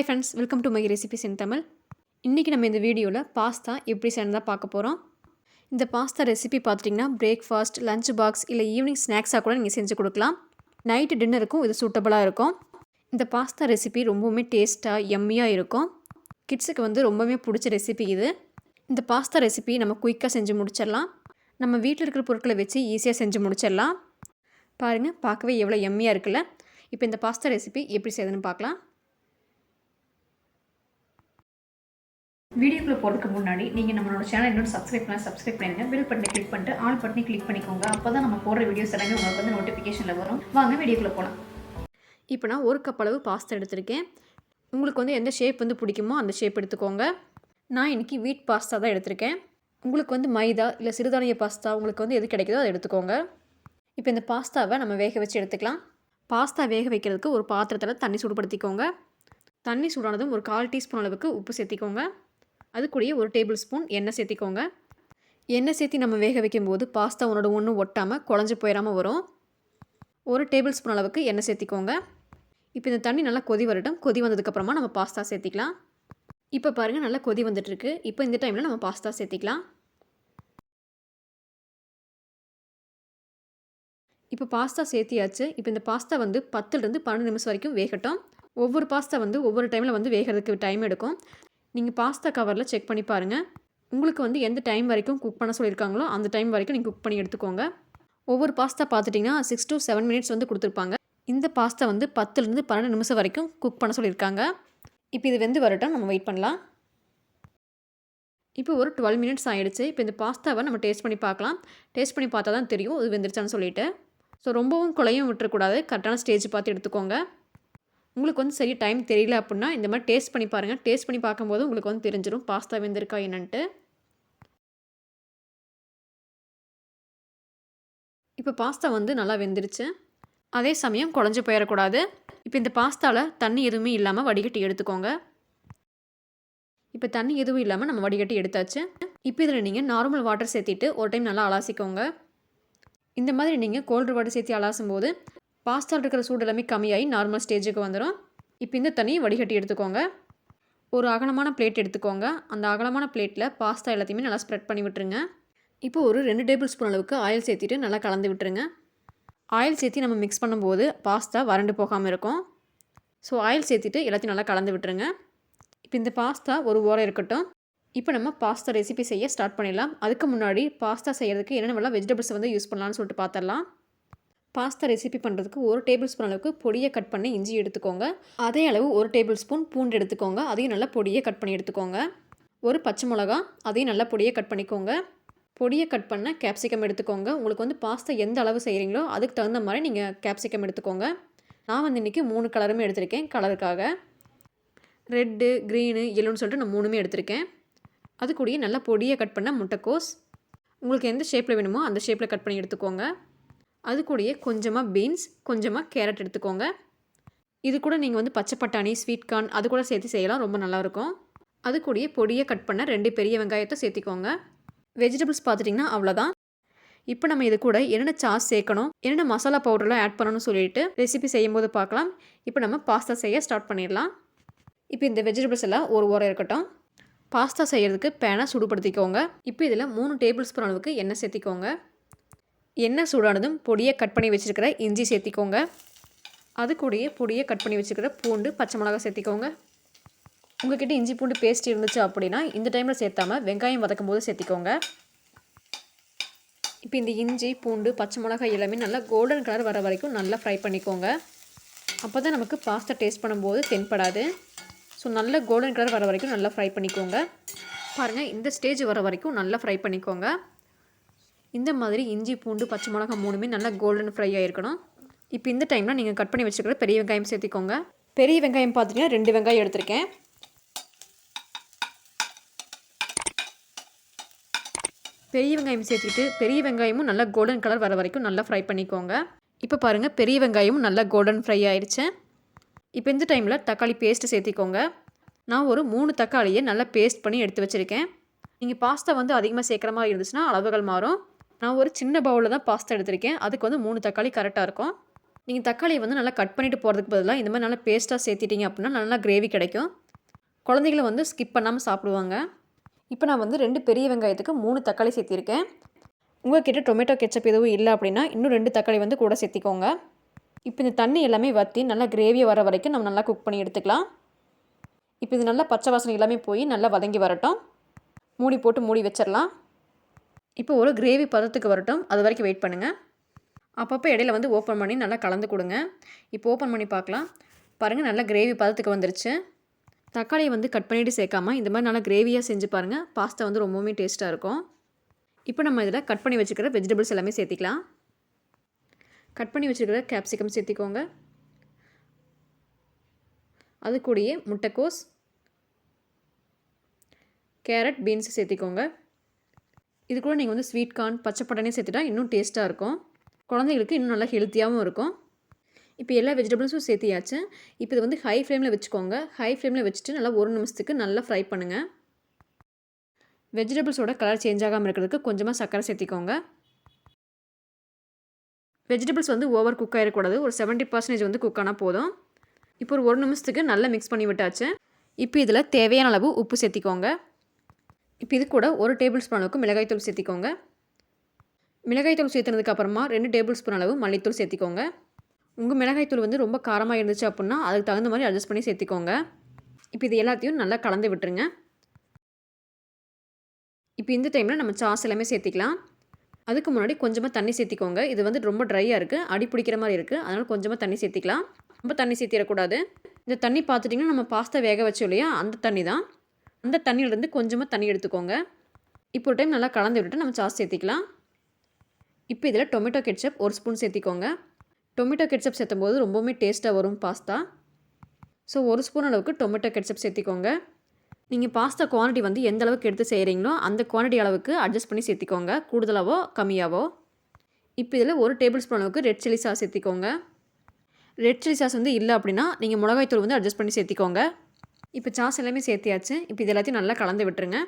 Hi friends, welcome to my recipes இன் தமிழ். இன்றைக்கி நம்ம இந்த வீடியோவில் பாஸ்தா எப்படி செய்யறதா பார்க்க போகிறோம். இந்த பாஸ்தா ரெசிபி பார்த்துட்டிங்கன்னா பிரேக்ஃபாஸ்ட், லஞ்ச் பாக்ஸ் இல்லை ஈவினிங் ஸ்நாக்ஸாக கூட நீங்கள் செஞ்சு கொடுக்கலாம். நைட்டு டின்னருக்கும் இது சூட்டபுளாக இருக்கும். இந்த பாஸ்தா ரெசிபி ரொம்பவுமே டேஸ்ட்டாக எம்மியாக இருக்கும். கிட்ஸுக்கு ரொம்பவே பிடிச்ச ரெசிபி இது. இந்த பாஸ்தா ரெசிபி நம்ம குயிக்காக செஞ்சு முடிச்சிடலாம். நம்ம வீட்டில் இருக்கிற பொருட்களை வச்சு ஈஸியாக செஞ்சு முடிச்சிடலாம். பாருங்கள், பார்க்கவே எவ்வளோ எம்மியாக இருக்குல்ல. இப்போ இந்த பாஸ்தா ரெசிபி எப்படி செய்யுதுன்னு பார்க்கலாம். வீடியோக்குள்ளே போகிறதுக்கு முன்னாடி நீங்கள் நம்மளோட சேனல் இன்னொரு சப்ஸ்கிரைப் பண்ணிடுங்க. பெல் பட்டனை கிளிக் பண்ணிட்டு ஆல் பட்டனை கிளிக் பண்ணிக்கோங்க. அப்போ தான் நம்ம போடுற வீடியோஸ் எல்லாமே உங்களுக்கு நோட்டிஃபிகேஷனில் வரும். வாங்க வீடியோக்குள்ளே போகலாம். இப்போ நான் 1 கப் அளவு பாஸ்தா எடுத்திருக்கேன். உங்களுக்கு எந்த ஷேப் பிடிக்குமோ அந்த ஷேப் எடுத்துக்கோங்க. நான் இன்றைக்கி வீட் பாஸ்தா தான் எடுத்திருக்கேன். உங்களுக்கு மைதா இல்லை சிறுதானிய பாஸ்தா உங்களுக்கு எது கிடைக்குதோ அதை எடுத்துக்கோங்க. இப்போ இந்த பாஸ்தாவை நம்ம வேக வச்சு எடுத்துக்கலாம். பாஸ்தா வேக வைக்கிறதுக்கு ஒரு பாத்திரத்தில் தண்ணி சூடுபடுத்திக்கோங்க. தண்ணி சூடானதும் ஒரு 1/4 டீஸ்பூன் அளவுக்கு உப்பு சேர்த்திக்கோங்க. அது கூடயே 1 டேபிள் ஸ்பூன் எண்ணெய் சேர்த்திக்கோங்க. எண்ணெய் சேர்த்தி நம்ம வேக வைக்கும்போது பாஸ்தா ஒன்று ஒட்டாமல் குழஞ்சி போயிடாமல் வரும். 1 டேபிள் ஸ்பூன் அளவுக்கு எண்ணெய் சேர்த்திக்கோங்க. இப்போ இந்த தண்ணி நல்லா கொதி வரட்டும். கொதி வந்ததுக்கப்புறமா நம்ம பாஸ்தா சேர்த்திக்கலாம். இப்போ பாருங்கள், நல்லா கொதி வந்துட்டுருக்கு. இப்போ இந்த டைமில் நம்ம பாஸ்தா சேர்த்திக்கலாம். இப்போ பாஸ்தா சேர்த்தியாச்சு. இப்போ இந்த பாஸ்தா 10லேருந்து 12 நிமிஷம் வரைக்கும் வேகட்டும். ஒவ்வொரு பாஸ்தா ஒவ்வொரு டைமில் வேகிறதுக்கு டைம் எடுக்கும். நீங்கள் பாஸ்தா கவரில் செக் பண்ணி பாருங்கள். உங்களுக்கு எந்த டைம் வரைக்கும் குக் பண்ண சொல்லியிருக்காங்களோ அந்த டைம் வரைக்கும் நீங்கள் குக் பண்ணி எடுத்துக்கோங்க. ஒவ்வொரு பாஸ்தா பார்த்துட்டிங்கன்னா 6 to 7 மினிட்ஸ் கொடுத்துருப்பாங்க. இந்த பாஸ்தா 10லேருந்து 12 நிமிஷம் வரைக்கும் குக் பண்ண சொல்லியிருக்காங்க. இப்போ இது வெந்து வரட்டும், நம்ம வெயிட் பண்ணலாம். இப்போ ஒரு 12 மினிட்ஸ் ஆகிடுச்சு. இப்போ இந்த பாஸ்தாவை நம்ம டேஸ்ட் பண்ணி பார்க்கலாம். டேஸ்ட் பண்ணி பார்த்தா தான் தெரியும் இது வெந்துருச்சான்னு சொல்லிட்டு. ஸோ ரொம்பவும் குழையும் விட்டுறக்கூடாது. கரெக்டான ஸ்டேஜ் பார்த்து எடுத்துக்கோங்க. உங்களுக்கு சரி டைம் தெரியல அப்படின்னா இந்த மாதிரி டேஸ்ட் பண்ணி பாருங்கள். டேஸ்ட் பண்ணி பார்க்கும்போது உங்களுக்கு தெரிஞ்சிடும் பாஸ்தா வெந்திருக்கா என்னன்ட்டு. இப்போ பாஸ்தா நல்லா வெந்துருச்சு. அதே சமயம் குழஞ்சி போயிடக்கூடாது. இப்போ இந்த பாஸ்தாவில் தண்ணி எதுவுமே இல்லாமல் வடிகட்டி எடுத்துக்கோங்க. இப்போ தண்ணி எதுவும் இல்லாமல் நம்ம வடிகட்டி எடுத்தாச்சு. இப்போ இதில் நீங்கள் நார்மல் வாட்டர் சேர்த்திட்டு ஒரு டைம் நல்லா அலாசிக்கோங்க. இந்த மாதிரி நீங்கள் கோல்டு வாட்டர் சேர்த்து அலாசும் போது பாஸ்தாவில் இருக்கிற சூடு எல்லாமே கம்மியாகி நார்மல் ஸ்டேஜுக்கு வந்துடும். இப்போ இந்த தண்ணியை வடிகட்டி எடுத்துக்கோங்க. ஒரு அகலமான பிளேட் எடுத்துக்கோங்க. அந்த அகலமான பிளேட்டில் பாஸ்தா எல்லாத்தையுமே நல்லா ஸ்ப்ரெட் பண்ணி விட்டுருங்க. இப்போ ஒரு 2 டேபிள் ஸ்பூன் அளவுக்கு ஆயில் சேர்த்திட்டு நல்லா கலந்து விட்டுருங்க. ஆயில் சேர்த்து நம்ம மிக்ஸ் பண்ணும்போது பாஸ்தா வறண்டு போகாமல் இருக்கும். ஸோ ஆயில் சேர்த்திட்டு எல்லாத்தையும் நல்லா கலந்து விட்டுருங்க. இப்போ இந்த பாஸ்தா ஒரு ஓரம் இருக்கட்டும். இப்போ நம்ம பாஸ்தா ரெசிபி செய்ய ஸ்டார்ட் பண்ணிடலாம். அதுக்கு முன்னாடி பாஸ்தா செய்கிறதுக்கு என்னென்ன வெஜிடபிள்ஸ் யூஸ் பண்ணலான்னு சொல்லிட்டு பார்த்துடலாம். பாஸ்தா ரெசிபி பண்ணுறதுக்கு 1 டேபிள் ஸ்பூன் அளவுக்கு பொடியை கட் பண்ணி இஞ்சி எடுத்துக்கோங்க. அதே அளவு 1 டேபிள் ஸ்பூன் பூண்டு எடுத்துக்கோங்க. அதையும் நல்லா பொடியை கட் பண்ணி எடுத்துக்கோங்க. ஒரு பச்சை மிளகா, அதையும் நல்லா பொடியை கட் பண்ணிக்கோங்க. பொடியை கட் பண்ண கேப்சிகம் எடுத்துக்கோங்க. உங்களுக்கு பாஸ்தா எந்த அளவு செய்கிறீங்களோ அதுக்கு தகுந்த மாதிரி நீங்கள் கேப்சிகம் எடுத்துக்கோங்க. நான் இன்றைக்கி 3 கலருமே எடுத்திருக்கேன். கலருக்காக ரெட்டு, க்ரீனு, எல்லோன்னு சொல்லிட்டு நான் 3மே எடுத்திருக்கேன். அது கூடயே நல்லா பொடியை கட் பண்ண முட்டைக்கோஸ், உங்களுக்கு எந்த ஷேப்பில் வேணுமோ அந்த ஷேப்பில் கட் பண்ணி எடுத்துக்கோங்க. அது கூடயே கொஞ்சமாக பீன்ஸ், கொஞ்சமாக கேரட் எடுத்துக்கோங்க. இது கூட நீங்கள் பச்சை பட்டாணி, ஸ்வீட் கார்ன் அது கூட சேர்த்து செய்யலாம், ரொம்ப நல்லாயிருக்கும். அது கூடயே பொடியை கட் பண்ண 2 பெரிய வெங்காயத்தை சேர்த்திக்கோங்க. வெஜிடபிள்ஸ் பார்த்துட்டிங்கன்னா அவ்வளோதான். இப்போ நம்ம இது கூட என்னென்ன சாஸ் சேர்க்கணும், என்னென்ன மசாலா பவுடர்லாம் ஆட் பண்ணணும்னு சொல்லிட்டு ரெசிபி செய்யும்போது பார்க்கலாம். இப்போ நம்ம பாஸ்தா செய்ய ஸ்டார்ட் பண்ணிடலாம். இப்போ இந்த வெஜிடபிள்ஸ் எல்லாம் ஒரு ஓரம் இருக்கட்டும். பாஸ்தா செய்கிறதுக்கு பேனை சூடுபடுத்திக்கோங்க. இப்போ இதில் 3 டேபிள் ஸ்பூன் அளவுக்கு எண்ணெய் சேர்த்திக்கோங்க. எண்ணெய் சூடானதும் பொடியை கட் பண்ணி வச்சுருக்கிற இஞ்சி சேர்த்திக்கோங்க. அது கூடயே பொடியை கட் பண்ணி வச்சுருக்கிற பூண்டு, பச்சை மிளகா சேர்த்திக்கோங்க. உங்கள்கிட்ட இஞ்சி பூண்டு பேஸ்ட் இருந்துச்சு அப்படின்னா இந்த டைமில் சேர்த்தாமல் வெங்காயம் வதக்கும் போது சேர்த்திக்கோங்க. இப்போ இந்த இஞ்சி, பூண்டு, பச்சை மிளகாய் எல்லாமே நல்லா கோல்டன் கலர் வர வரைக்கும் நல்லா ஃப்ரை பண்ணிக்கோங்க. அப்போ தான் நமக்கு பாஸ்தா டேஸ்ட் பண்ணும்போது தென்படாது. ஸோ நல்லா கோல்டன் கலர் வர வரைக்கும் நல்லா ஃப்ரை பண்ணிக்கோங்க. பாருங்கள், இந்த ஸ்டேஜ் வர வரைக்கும் நல்லா ஃப்ரை பண்ணிக்கோங்க. இந்த மாதிரி இஞ்சி, பூண்டு, பச்சை மிளகா 3மே நல்லா கோல்டன் ஃப்ரை ஆகிருக்கணும். இப்போ இந்த டைமில் நீங்கள் கட் பண்ணி வச்சுக்கிற பெரிய வெங்காயம் சேர்த்திக்கோங்க. பெரிய வெங்காயம் பார்த்திங்கன்னா 2 வெங்காயம் எடுத்திருக்கேன். பெரிய வெங்காயம் சேர்த்துட்டு பெரிய வெங்காயமும் நல்லா கோல்டன் கலர் வர வரைக்கும் நல்லா ஃப்ரை பண்ணிக்கோங்க. இப்போ பாருங்கள், பெரிய வெங்காயமும் நல்லா கோல்டன் ஃப்ரை ஆயிடுச்சு. இப்போ இந்த டைமில் தக்காளி பேஸ்ட்டு சேர்த்திக்கோங்க. நான் ஒரு 3 தக்காளியை நல்லா பேஸ்ட் பண்ணி எடுத்து வச்சுருக்கேன். நீங்கள் பாஸ்தா அதிகமாக சேர்க்குற மாதிரி இருந்துச்சுன்னா அளவுகள் மாறும். நான் ஒரு சின்ன பவுலில் தான் பாஸ்தா எடுத்திருக்கேன். அதுக்கு 3 தக்காளி கரெக்டாக இருக்கும். நீங்கள் தக்காளியை வந்து நல்லா கட் பண்ணிவிட்டு போகிறதுக்கு பதிலாக இந்த மாதிரி நல்லா பேஸ்ட்டாக சேர்த்திட்டிங்க அப்படின்னா நல்லா கிரேவி கிடைக்கும். குழந்தைகளை வந்து ஸ்கிப் பண்ணாமல் சாப்பிடுவாங்க. இப்போ நான் வந்து 2 பெரிய வெங்காயத்துக்கு 3 தக்காளி சேர்த்திருக்கேன். உங்கள்கிட்ட டொமேட்டோ கெச்சப் எதுவும் இல்லை அப்படின்னா இன்னும் 2 தக்காளி வந்து கூட சேர்த்திக்கோங்க. இப்போ இந்த தண்ணி எல்லாமே வற்றி நல்லா கிரேவியை வர வரைக்கும் நம்ம நல்லா குக் பண்ணி எடுத்துக்கலாம். இப்போ இது நல்லா பச்சை வாசனை எல்லாமே போய் நல்லா வதங்கி வரட்டும். மூடி போட்டு மூடி வச்சிடலாம். இப்போ ஒரு கிரேவி பதத்துக்கு வரட்டும், அது வரைக்கும் வெயிட் பண்ணுங்கள். அப்பப்போ இடையில வந்து ஓப்பன் பண்ணி நல்லா கலந்து கொடுங்க. இப்போ ஓப்பன் பண்ணி பார்க்கலாம். பாருங்கள், நல்லா கிரேவி பதத்துக்கு வந்துருச்சு. தக்காளியை வந்து கட் பண்ணிவிட்டு சேர்க்காமல் இந்த மாதிரி நல்லா கிரேவியாக செஞ்சு பாருங்கள். பாஸ்தா வந்து ரொம்பவுமே டேஸ்ட்டாக இருக்கும். இப்போ நம்ம இதில் கட் பண்ணி வச்சுக்கிற வெஜிடபிள்ஸ் எல்லாமே சேர்த்திக்கலாம். கட் பண்ணி வச்சுக்கிற கேப்சிகம் சேர்த்திக்கோங்க. அது கூடயே முட்டைக்கோஸ், கேரட், பீன்ஸ் சேர்த்திக்கோங்க. இது கூட நீங்கள் வந்து ஸ்வீட் கார்ன், பச்சை பட்டாணி சேர்த்துட்டா இன்னும் டேஸ்ட்டாக இருக்கும். குழந்தைங்களுக்கு இன்னும் நல்லா ஹெல்த்தியாகவும் இருக்கும். இப்போ எல்லா வெஜிடபிள்ஸும் சேர்த்தியாச்சு. இப்போ இது வந்து ஹை ஃப்ளேமில் வச்சுக்கோங்க. ஹை ஃப்ளேமில் வச்சுட்டு நல்லா 1 நிமிஷத்துக்கு நல்லா ஃப்ரை பண்ணுங்கள். வெஜிடபிள்ஸோட கலர் சேஞ்ச் ஆகாமல் இருக்கிறதுக்கு கொஞ்சமாக சர்க்கரை சேர்த்திக்கோங்க. வெஜிடபிள்ஸ் வந்து ஓவர் குக் ஆகிடக்கூடாது. ஒரு 70% வந்து குக் ஆனால் போதும். இப்போ ஒரு 1 நிமிஷத்துக்கு நல்லா மிக்ஸ் பண்ணி விட்டாச்சு. இப்போ இதில் தேவையான அளவு உப்பு சேர்த்திக்கோங்க. இப்போ இது கூட 1 டேபிள் ஸ்பூன் அளவுக்கு மிளகாய்த்தூள் சேர்த்திக்கோங்க. மிளகாய்த்தூள் சேர்த்துனதுக்கு அப்புறமா 2 டேபிள் ஸ்பூன் அளவு மல்லித்தூள் சேர்த்திக்கோங்க. உங்கள் மிளகாய்த்தூள் வந்து ரொம்ப காரமாக இருந்துச்சு அப்படின்னா அதுக்கு தகுந்த மாதிரி அட்ஜஸ்ட் பண்ணி சேர்த்திக்கோங்க. இப்போ இது எல்லாத்தையும் நல்லா கலந்து விட்டுருங்க. இப்போ இந்த டைமில் நம்ம சாஸ் எல்லாமே சேர்த்திக்கலாம். அதுக்கு முன்னாடி கொஞ்சமாக தண்ணி சேர்த்திக்கோங்க. இது வந்து ரொம்ப ட்ரையாக இருக்குது, அடி பிடிக்கிற மாதிரி இருக்குது. அதனால் கொஞ்சமாக தண்ணி சேர்த்திக்கலாம். ரொம்ப தண்ணி சேர்த்திடக்கூடாது. இந்த தண்ணி பார்த்துட்டிங்கன்னா நம்ம பாஸ்தா வேக வச்சோம் இல்லையா, அந்த தண்ணி தான். அந்த தண்ணியிலேருந்து கொஞ்சமாக தண்ணி எடுத்துக்கோங்க. இப்போ ஒரு டைம் நல்லா கலந்து விட்டுட்டு நம்ம சாஸ் சேர்த்திக்கலாம். இப்போ இதில் டொமேட்டோ கெட்சப் 1 ஸ்பூன் சேர்த்திக்கோங்க. டொமேட்டோ கெட்சப் சேர்த்தும் போது ரொம்பவுமே டேஸ்ட்டாக வரும் பாஸ்தா. ஸோ 1 ஸ்பூன் அளவுக்கு டொமேட்டோ கெட்சப் சேர்த்திக்கோங்க. நீங்கள் பாஸ்தா குவான்டிட்டி வந்து எந்த அளவுக்கு எடுத்து செய்கிறீங்களோ அந்த குவான்டிட்டி அளவுக்கு அட்ஜஸ்ட் பண்ணி சேர்த்திக்கோங்க, கூடுதலாவோ கம்மியாவோ. இப்போ இதில் 1 டேபிள் ஸ்பூன் அளவுக்கு ரெட் சில்லி சாஸ் சேர்த்திக்கோங்க. ரெட் சில்லி சாஸ் வந்து இல்லை அப்படின்னா நீங்கள் மிளகாய்த்தூள் வந்து அட்ஜஸ்ட் பண்ணி சேர்த்திக்கோங்க. இப்போ சாஸ் எல்லாமே சேர்த்தியாச்சு. இப்போ இது எல்லாத்தையும் நல்லா கலந்து விட்டுருங்க.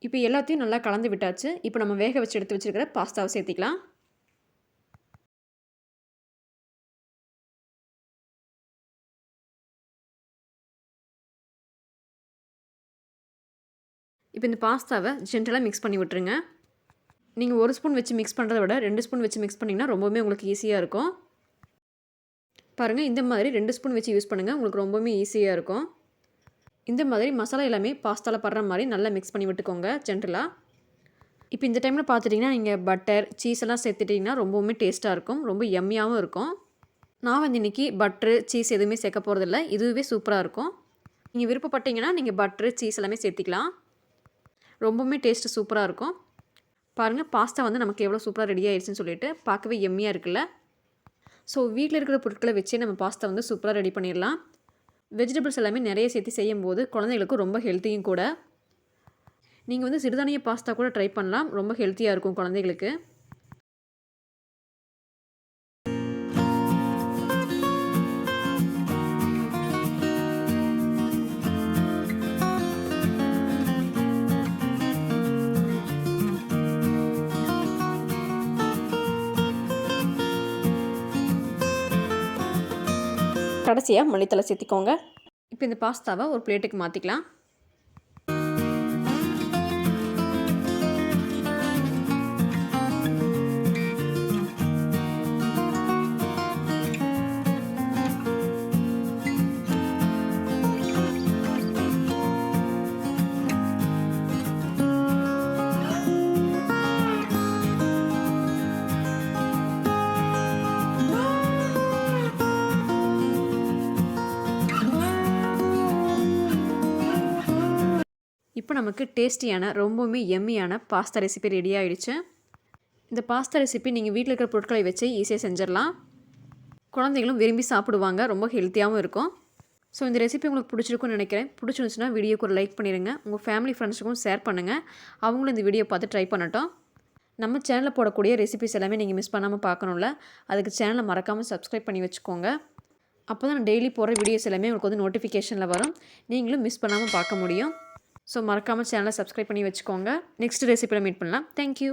இப்போ எல்லாத்தையும் நல்லா கலந்து விட்டாச்சு. இப்போ நம்ம வேக வச்சு எடுத்து வச்சுருக்கிற பாஸ்தாவை சேர்த்திக்கலாம். இப்போ இந்த பாஸ்தாவை ஜென்டலாக மிக்ஸ் பண்ணி விட்டுருங்க. நீங்கள் 1 ஸ்பூன் வச்சு மிக்ஸ் பண்ணுறத விட 2 ஸ்பூன் வச்சு மிக்ஸ் பண்ணிங்கன்னா ரொம்பவுமே உங்களுக்கு ஈஸியாக இருக்கும். பாருங்கள், இந்த மாதிரி 2 ஸ்பூன் வச்சு யூஸ் பண்ணுங்கள், உங்களுக்கு ரொம்பவுமே ஈஸியாக இருக்கும். இந்த மாதிரி மசாலா எல்லாமே பாஸ்தாவில் படுற மாதிரி நல்லா மிக்ஸ் பண்ணி விட்டுக்கோங்க ஜென்டலாக. இப்போ இந்த டைமில் பார்த்துட்டிங்கன்னா நீங்கள் பட்டர், சீஸ் எல்லாம் சேர்த்துட்டிங்கன்னா ரொம்பவுமே டேஸ்ட்டாக இருக்கும், ரொம்ப யம்மியாகவும் இருக்கும். நான் வந்து இன்றைக்கி பட்ரு, சீஸ் எதுவுமே சேர்க்க போகிறதில்ல. இதுவே சூப்பராக இருக்கும். நீங்கள் விருப்பப்பட்டீங்கன்னா நீங்கள் பட்ரு, சீஸ் எல்லாமே சேர்த்திக்கலாம். ரொம்பவுமே டேஸ்ட்டு சூப்பராக இருக்கும். பாருங்கள், பாஸ்தா வந்து நமக்கு எவ்வளோ சூப்பராக ரெடி ஆகிடுச்சுன்னு சொல்லிட்டு பார்க்கவே எம்மியாக இருக்குல்ல. ஸோ வீட்டில் இருக்கிற பொருட்களை வச்சே நம்ம பாஸ்தா வந்து சூப்பராக ரெடி பண்ணிடலாம். வெஜிடபிள்ஸ் எல்லாமே நிறைய சேர்த்து செய்யும்போது குழந்தைகளுக்கு ரொம்ப ஹெல்த்தியும் கூட. நீங்கள் வந்து சிறுதானிய பாஸ்தா கூட ட்ரை பண்ணலாம், ரொம்ப ஹெல்த்தியாக இருக்கும் குழந்தைகளுக்கு. கடைசியாக மல்லித்தலை சேர்த்திக்கோங்க. இப்போ இந்த பாஸ்தாவை ஒரு பிளேட்டுக்கு மாற்றிக்கலாம். இப்போ நமக்கு டேஸ்டியான ரொம்பவுமே எம்மியான பாஸ்தா ரெசிபி ரெடி ஆகிடுச்சு. இந்த பாஸ்தா ரெசிபி நீங்கள் வீட்டில் இருக்கிற பொருட்களை வச்சு ஈஸியாக செஞ்சிடலாம். குழந்தைகளும் விரும்பி சாப்பிடுவாங்க, ரொம்ப ஹெல்த்தியாகவும் இருக்கும். ஸோ இந்த ரெசிபி உங்களுக்கு பிடிச்சிருக்குன்னு நினைக்கிறேன். பிடிச்சிருந்துச்சுன்னா வீடியோக்கு ஒரு லைக் பண்ணிடுங்க. உங்கள் ஃபேமிலி ஃப்ரெண்ட்ஸுக்கும் ஷேர் பண்ணுங்கள், அவங்களும் இந்த வீடியோ பார்த்து ட்ரை பண்ணட்டும். நம்ம சேனலில் போடக்கூடிய ரெசிபிஸ் எல்லாமே நீங்கள் மிஸ் பண்ணாமல் பார்க்கணும்ல, அதுக்கு சேனலை மறக்காமல் சப்ஸ்கிரைப் பண்ணி வச்சுக்கோங்க. அப்போ தான் நான் டெய்லி போடுற வீடியோஸ் எல்லாமே உங்களுக்கு வந்து நோட்டிஃபிகேஷனில் வரும், நீங்களும் மிஸ் பண்ணாமல் பார்க்க முடியும். ஸோ மறக்காமல் சேனலை சப்ஸ்கிரைப் பண்ணி வச்சுக்கோங்க. நெக்ஸ்ட் ரெசிபியில் மீட் பண்ணலாம். தேங்க்யூ.